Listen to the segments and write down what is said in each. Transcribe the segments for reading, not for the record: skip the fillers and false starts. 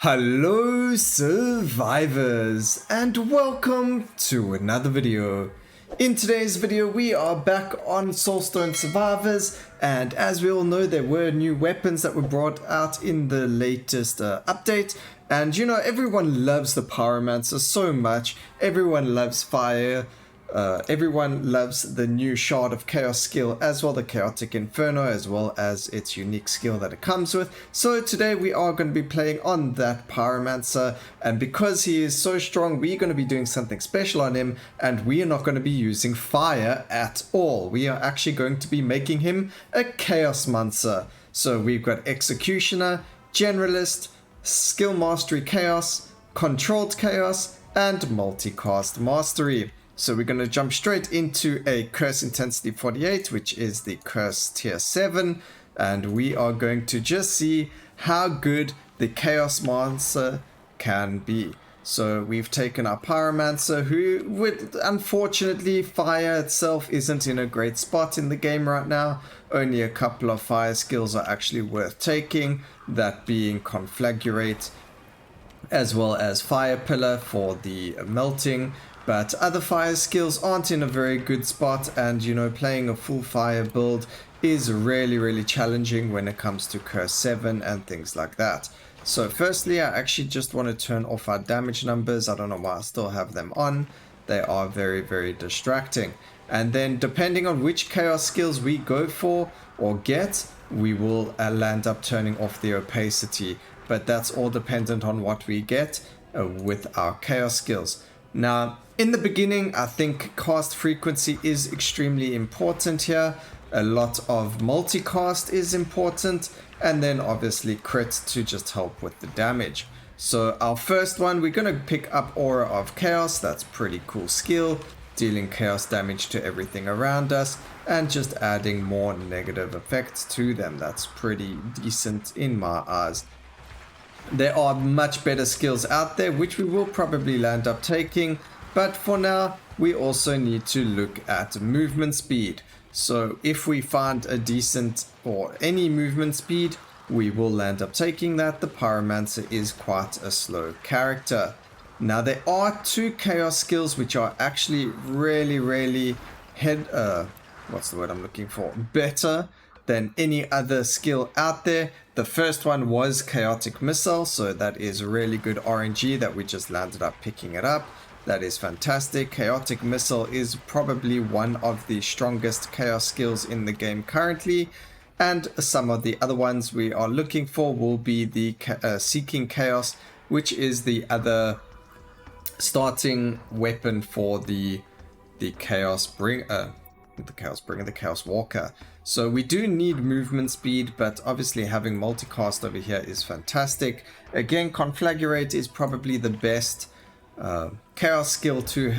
Hello survivors and welcome to another video. In today's video we are back on Soulstone Survivors, and as we all know there were new weapons that were brought out in the latest update. And you know, everyone loves the Pyromancer so much, everyone loves fire. Everyone loves the new Shard of Chaos skill, as well the Chaotic Inferno, as well as its unique skill that it comes with. So today we are going to be playing on that Pyromancer, and because he is so strong, we're going to be doing something special on him, and we are not going to be using fire at all. We are actually going to be making him a Chaosmancer. So we've got Executioner, Generalist, Skill Mastery Chaos, Controlled Chaos, and Multicast Mastery. So we're going to jump straight into a Curse Intensity 48, which is the Curse Tier 7. And we are going to just see how good the Chaosmancer can be. So we've taken our Pyromancer, who would, unfortunately, fire itself isn't in a great spot in the game right now. Only a couple of fire skills are actually worth taking, that being Conflagrate, as well as Fire Pillar for the melting. But other fire skills aren't in a very good spot, and you know, playing a full fire build is really challenging when it comes to Curse 7 and things like that. So firstly, I actually just want to turn off our damage numbers. I don't know why I still have them on. They are very distracting. And then depending on which chaos skills we go for or get, we will land up turning off the opacity. But that's all dependent on what we get with our chaos skills. Now, in the beginning, I think cast frequency is extremely important here. A lot of multicast is important, and then obviously crit to just help with the damage. So our first one, we're going to pick up Aura of Chaos. That's pretty cool skill, dealing chaos damage to everything around us and just adding more negative effects to them. That's pretty decent in my eyes. There are much better skills out there, which we will probably land up taking. But for now, we also need to look at movement speed. So if we find a decent or any movement speed, we will land up taking that. The Pyromancer is quite a slow character. Now there are two chaos skills which are actually really what's the word I'm looking for? Better than any other skill out there. The first one was Chaotic Missile, so that is really good RNG that we just landed up picking it up. That is fantastic. Chaotic Missile is probably one of the strongest chaos skills in the game currently, and some of the other ones we are looking for will be the Seeking Chaos, which is the other starting weapon for the Chaos Bringer, the Chaos Walker. So we do need movement speed, but obviously having multicast over here is fantastic. Again, Conflagrate is probably the best chaos skill to,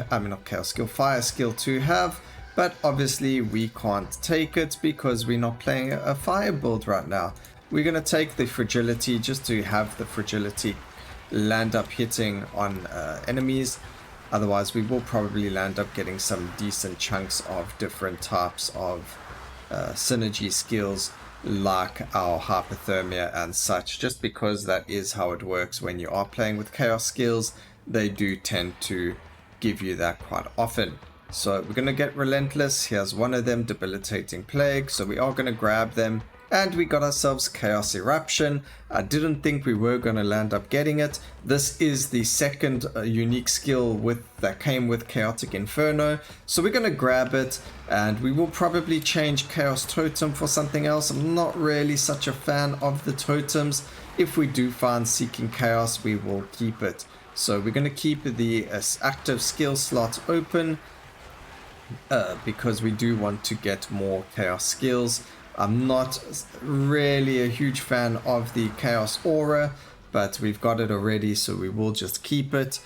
fire skill to have, but obviously we can't take it because we're not playing a fire build right now. We're going to take the fragility just to have the fragility land up hitting on enemies. Otherwise we will probably land up getting some decent chunks of different types of synergy skills like our hypothermia and such, just because that is how it works when you are playing with chaos skills. They do tend to give you that quite often. So we're going to get Relentless. Here's one of them, Debilitating Plague. So we are going to grab them. And we got ourselves Chaos Eruption. I didn't think we were going to land up getting it. This is the second unique skill that came with Chaotic Inferno. So we're going to grab it. And we will probably change Chaos Totem for something else. I'm not really such a fan of the totems. If we do find Seeking Chaos, we will keep it. So we're going to keep the active skill slot open because we do want to get more chaos skills. I'm not really a huge fan of the Chaos Aura, but we've got it already, so we will just keep it.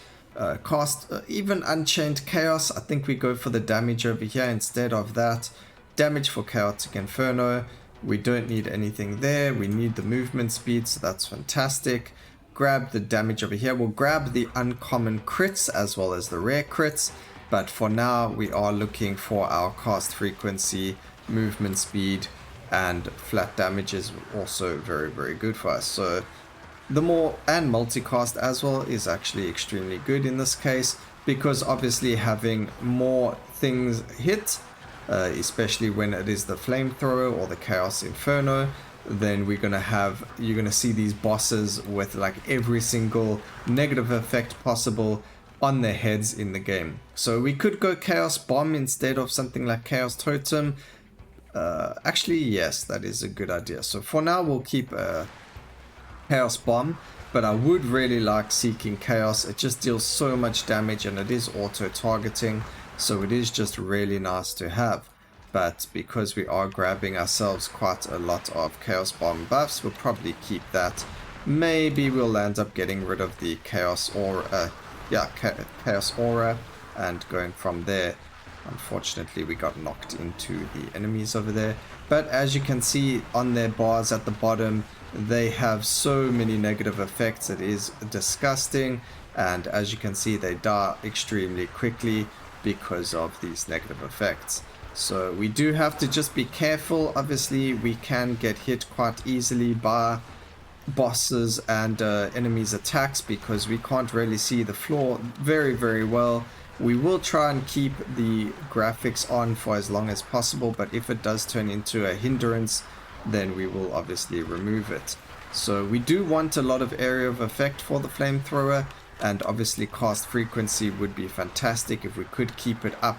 Cast even Unchained Chaos. I think we go for the damage over here instead of that. Damage for Chaotic Inferno. We don't need anything there. We need the movement speed, so that's fantastic. Grab the damage over here. We'll grab the uncommon crits as well as the rare crits, but for now we are looking for our cast frequency, movement speed, and flat damage is also very good for us. So the more, and multicast as well, is actually extremely good in this case, because obviously having more things hit, especially when it is the flamethrower or the Chaos Inferno, then you're gonna see these bosses with like every single negative effect possible on their heads in the game. So we could go Chaos Bomb instead of something like Chaos Totem. Actually, yes, that is a good idea. So for now, we'll keep Chaos Bomb, but I would really like Seeking Chaos. It just deals so much damage and it is auto-targeting, so it is just really nice to have. But because we are grabbing ourselves quite a lot of Chaos Bomb buffs, we'll probably keep that. Maybe we'll end up getting rid of the Chaos Aura, Chaos Aura, and going from there. Unfortunately, we got knocked into the enemies over there. But as you can see on their bars at the bottom, they have so many negative effects. It is disgusting. And as you can see, they die extremely quickly because of these negative effects. So we do have to just be careful. Obviously, we can get hit quite easily by bosses and enemies' attacks because we can't really see the floor very well. We will try and keep the graphics on for as long as possible, but if it does turn into a hindrance, then we will obviously remove it. So we do want a lot of area of effect for the flamethrower, and obviously cast frequency would be fantastic if we could keep it up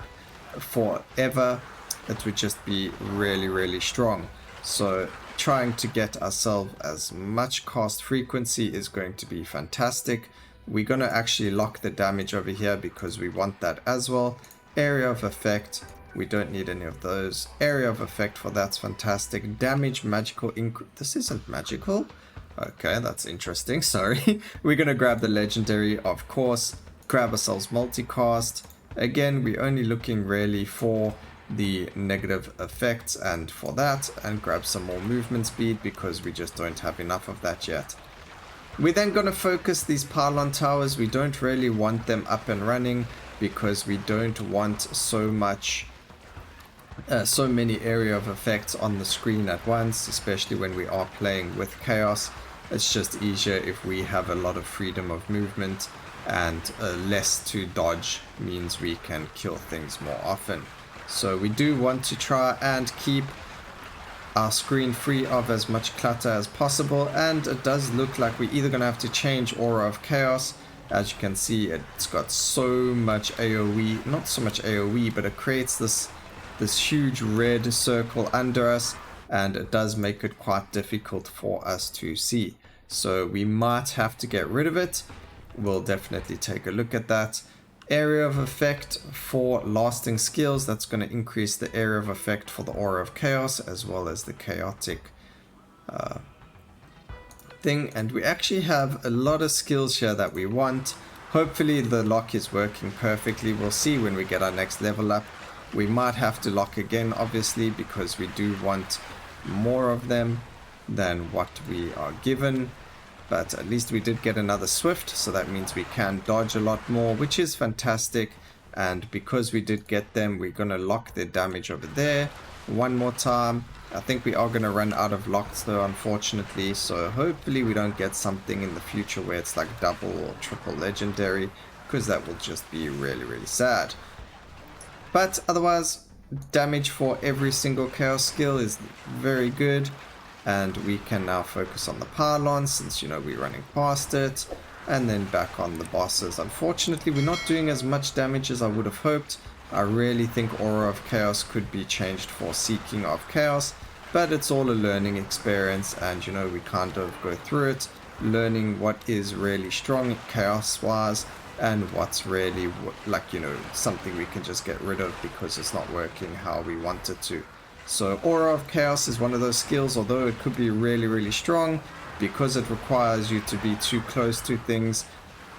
forever. It would just be really strong. So trying to get ourselves as much cast frequency is going to be fantastic. We're going to actually lock the damage over here because we want that as well. Area of effect, we don't need any of those. Area of effect for that's fantastic. Damage, magical, this isn't magical. Okay, that's interesting, sorry. We're going to grab the legendary, of course. Grab ourselves multicast. Again, we're only looking really for the negative effects and for that, and grab some more movement speed because we just don't have enough of that yet. We're then going to focus these pylon towers. We don't really want them up and running because we don't want so many area of effects on the screen at once, especially when we are playing with Chaos. It's just easier if we have a lot of freedom of movement, and less to dodge means we can kill things more often. So we do want to try and keep our screen free of as much clutter as possible, and it does look like we're either going to have to change Aura of Chaos. As you can see, it's got so much AoE, not so much AoE, but it creates this huge red circle under us, and it does make it quite difficult for us to see. So we might have to get rid of it. We'll definitely take a look at that. Area of effect for lasting skills, that's going to increase the area of effect for the Aura of Chaos as well as the chaotic thing. And we actually have a lot of skills here that we want. Hopefully the lock is working perfectly. We'll see when we get our next level up. We might have to lock again, obviously, because we do want more of them than what we are given. But at least we did get another Swift, so that means we can dodge a lot more, which is fantastic. And because we did get them, we're going to lock the damage over there one more time. I think we are going to run out of locks though, unfortunately, so hopefully we don't get something in the future where it's like double or triple legendary, because that will just be really sad. But otherwise, damage for every single chaos skill is very good. And we can now focus on the pylons since, you know, we're running past it. And then back on the bosses. Unfortunately, we're not doing as much damage as I would have hoped. I really think Aura of Chaos could be changed for Seeking of Chaos. But it's all a learning experience, and, you know, we kind of go through it, learning what is really strong Chaos-wise and what's really, like, you know, something we can just get rid of because it's not working how we want it to. So Aura of Chaos is one of those skills, although it could be really strong, because it requires you to be too close to things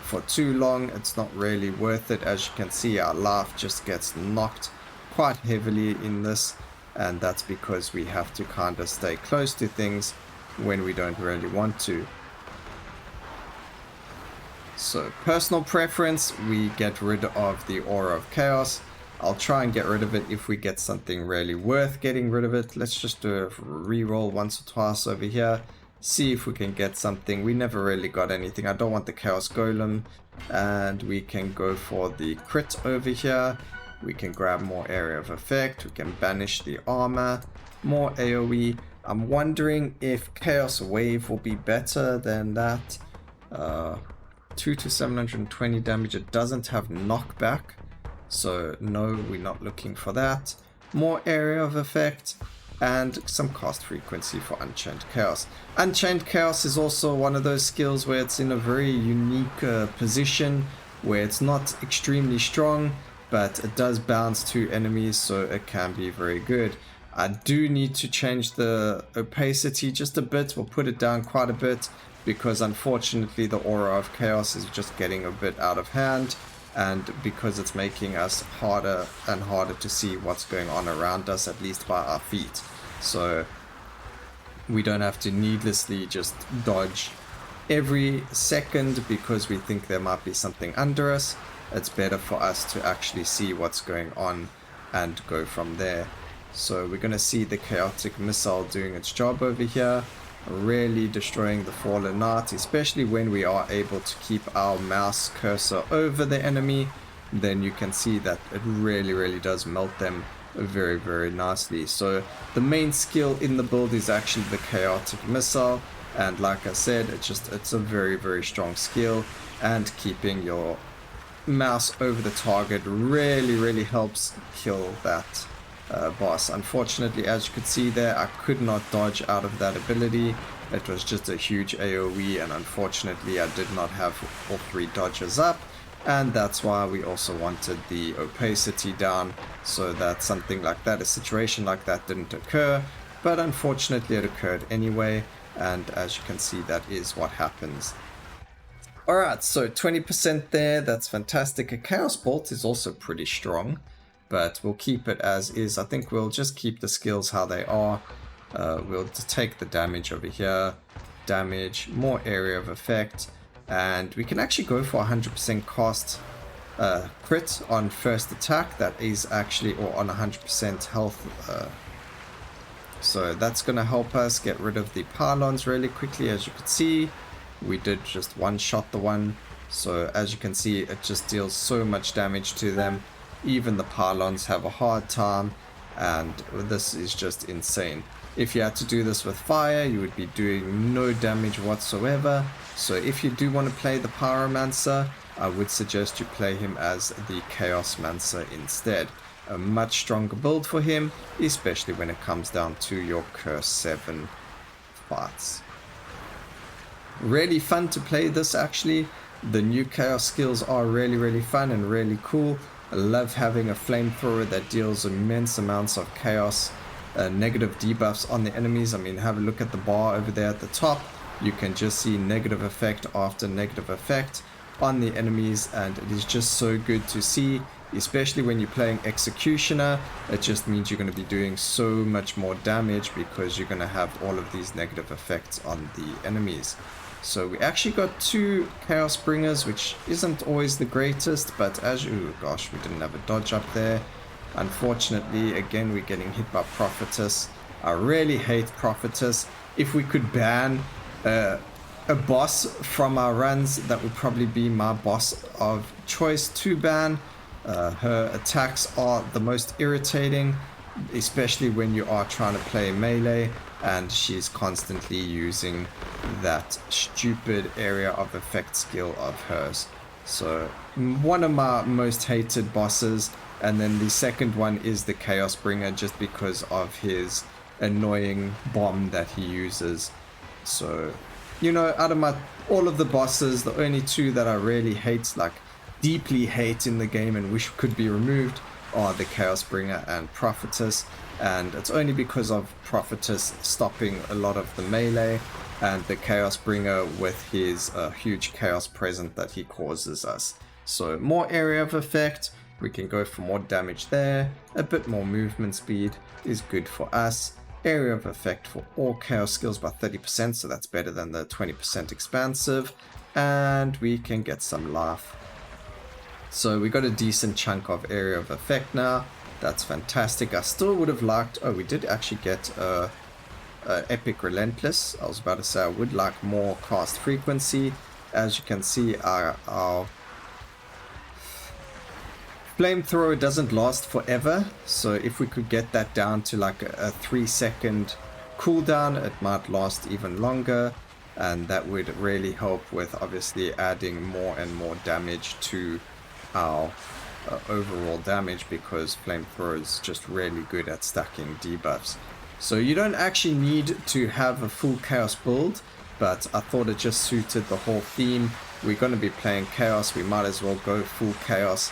for too long. It's not really worth it. As you can see, our life just gets knocked quite heavily in this, and that's because we have to kind of stay close to things when we don't really want to. So personal preference, we get rid of the Aura of Chaos. I'll try and get rid of it if we get something really worth getting rid of it. Let's just do a reroll once or twice over here. see if we can get something. We never really got anything. I don't want the Chaos Golem, and we can go for the crit over here. We can grab more area of effect. We can banish the armor, more AoE. I'm wondering if Chaos Wave will be better than that. 2 to 720 damage. It doesn't have knockback, so no, we're not looking for that. More area of effect and some cast frequency for Unchained Chaos. Unchained Chaos is also one of those skills where it's in a very unique position where it's not extremely strong, but it does bounce to enemies, so it can be very good. I do need to change the opacity just a bit. We'll put it down quite a bit, because unfortunately the aura of chaos is just getting a bit out of hand, and because it's making us harder and harder to see what's going on around us, at least by our feet. So we don't have to needlessly just dodge every second because we think there might be something under us. It's better for us to actually see what's going on and go from there. So we're going to see the chaotic missile doing its job over here, really destroying the fallen knight, especially when we are able to keep our mouse cursor over the enemy. Then you can see that it really does melt them very nicely. So the main skill in the build is actually the chaotic missile, and like I said, it's a very strong skill, and keeping your mouse over the target really helps kill that boss. Unfortunately, as you could see there, I could not dodge out of that ability. It was just a huge AoE, and unfortunately I did not have all 3 dodges up, and that's why we also wanted the opacity down, so that something like that, a situation like that, didn't occur. But unfortunately it occurred anyway, and as you can see, that is what happens. Alright, so 20% there, that's fantastic. A Chaos Bolt is also pretty strong, but we'll keep it as is. I think we'll just keep the skills how they are. We'll take the damage over here, damage, more area of effect, and we can actually go for 100% cost crit on first attack. That is actually, or on 100% health. So that's going to help us get rid of the pylons really quickly. As you can see, we did just one-shot the one. So as you can see, it just deals so much damage to them. Even the pylons have a hard time, and this is just insane. If you had to do this with fire, you would be doing no damage whatsoever. So if you do want to play the Pyromancer, I would suggest you play him as the Chaosmancer instead. A much stronger build for him, especially when it comes down to your Curse 7 fights. Really fun to play this actually. The new Chaos skills are really fun and really cool. I love having a flamethrower that deals immense amounts of chaos, negative debuffs on the enemies. I mean, have a look at the bar over there at the top. You can just see negative effect after negative effect on the enemies, and it is just so good to see, especially when you're playing Executioner. It just means you're going to be doing so much more damage because you're going to have all of these negative effects on the enemies. So we actually got 2 Chaos Bringers, which isn't always the greatest, but as you, gosh, we didn't have a dodge up there. Unfortunately, again, we're getting hit by Prophetess. I really hate Prophetess. If we could ban a boss from our runs, that would probably be my boss of choice to ban. Her attacks are the most irritating, especially when you are trying to play melee, and she's constantly using that stupid area of effect skill of hers. So one of my most hated bosses. And then the second one is the Chaos Bringer, just because of his annoying bomb that he uses. So, you know, out of all of the bosses, the only 2 that I really hate, like deeply hate in the game and wish could be removed, are the Chaos Bringer and Prophetess. And it's only because of Prophetess stopping a lot of the melee, and the Chaos Bringer with his huge chaos present that he causes us. So more area of effect. We can go for more damage there. A bit more movement speed is good for us. Area of effect for all chaos skills by 30%, so that's better than the 20% expansive. And we can get some life. So we got a decent chunk of area of effect now. That's fantastic. I still would have liked... Oh, we did actually get a Epic Relentless. I was about to say I would like more cast frequency. As you can see, our flamethrower doesn't last forever, so if we could get that down to like a 3-second cooldown, it might last even longer, and that would really help with obviously adding more and more damage to our overall damage, because flamethrower is just really good at stacking debuffs. So you don't actually need to have a full chaos build, but I thought it just suited the whole theme. We're going to be playing chaos, we might as well go full chaos.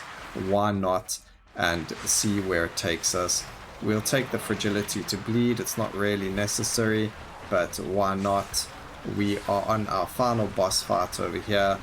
Why not? And see where it takes us. We'll take the fragility to bleed, it's not really necessary, but why not? We are on our final boss fight over here,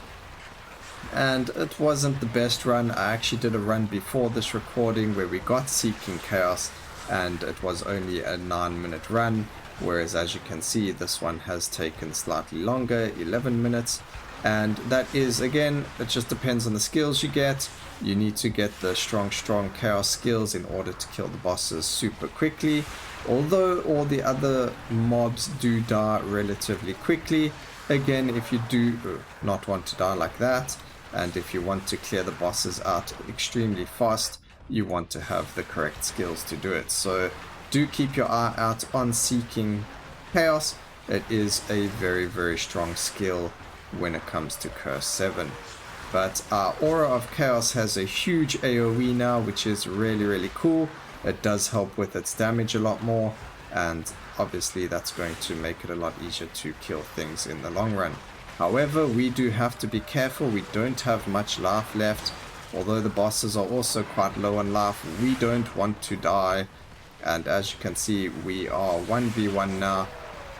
and it wasn't the best run. I actually did a run before this recording where we got Seeking Chaos, and it was only a 9-minute run, whereas as you can see this one has taken slightly longer, 11 minutes. And that is, again, it just depends on the skills you get. You need to get the strong chaos skills in order to kill the bosses super quickly. Although all the other mobs do die relatively quickly. Again, if you do not want to die like that, and if you want to clear the bosses out extremely fast, you want to have the correct skills to do it. So do keep your eye out on Seeking Chaos. It is a very, very strong skill when it comes to Curse 7. But our Aura of Chaos has a huge AoE now, which is really, really cool. It does help with its damage a lot more, and obviously that's going to make it a lot easier to kill things in the long run. However, we do have to be careful. We don't have much life left. Although the bosses are also quite low on life, we don't want to die. And as you can see, we are 1v1 now.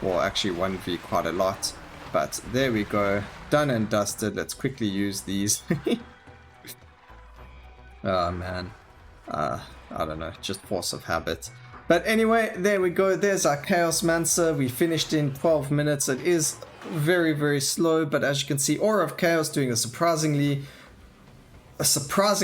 Well, actually 1v quite a lot. But there we go, done and dusted. Let's quickly use these. Oh man, I don't know, just force of habit. But anyway, there we go, there's our Chaosmancer. We finished in 12 minutes. It is very, very slow, but as you can see, Aura of Chaos doing a surprising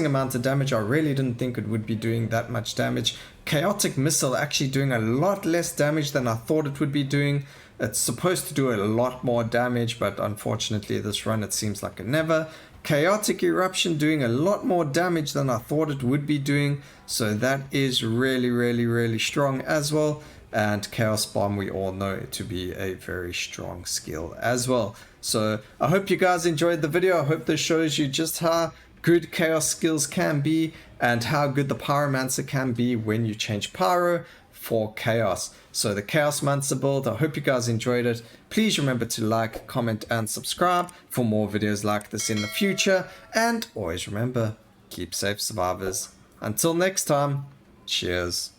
amount of damage. I really didn't think it would be doing that much damage. Chaotic Missile actually doing a lot less damage than I thought it would be doing. It's supposed to do a lot more damage, but unfortunately this run it seems like it never. Chaotic Eruption doing a lot more damage than I thought it would be doing, so that is really, really, really strong as well. And Chaos Bomb we all know to be a very strong skill as well. So I hope you guys enjoyed the video. I hope this shows you just how good chaos skills can be and how good the Pyromancer can be when you change Pyro for chaos. So the Chaosmancer build, I hope you guys enjoyed it. Please remember to like, comment and subscribe for more videos like this in the future, and always remember, keep safe survivors. Until next time, cheers.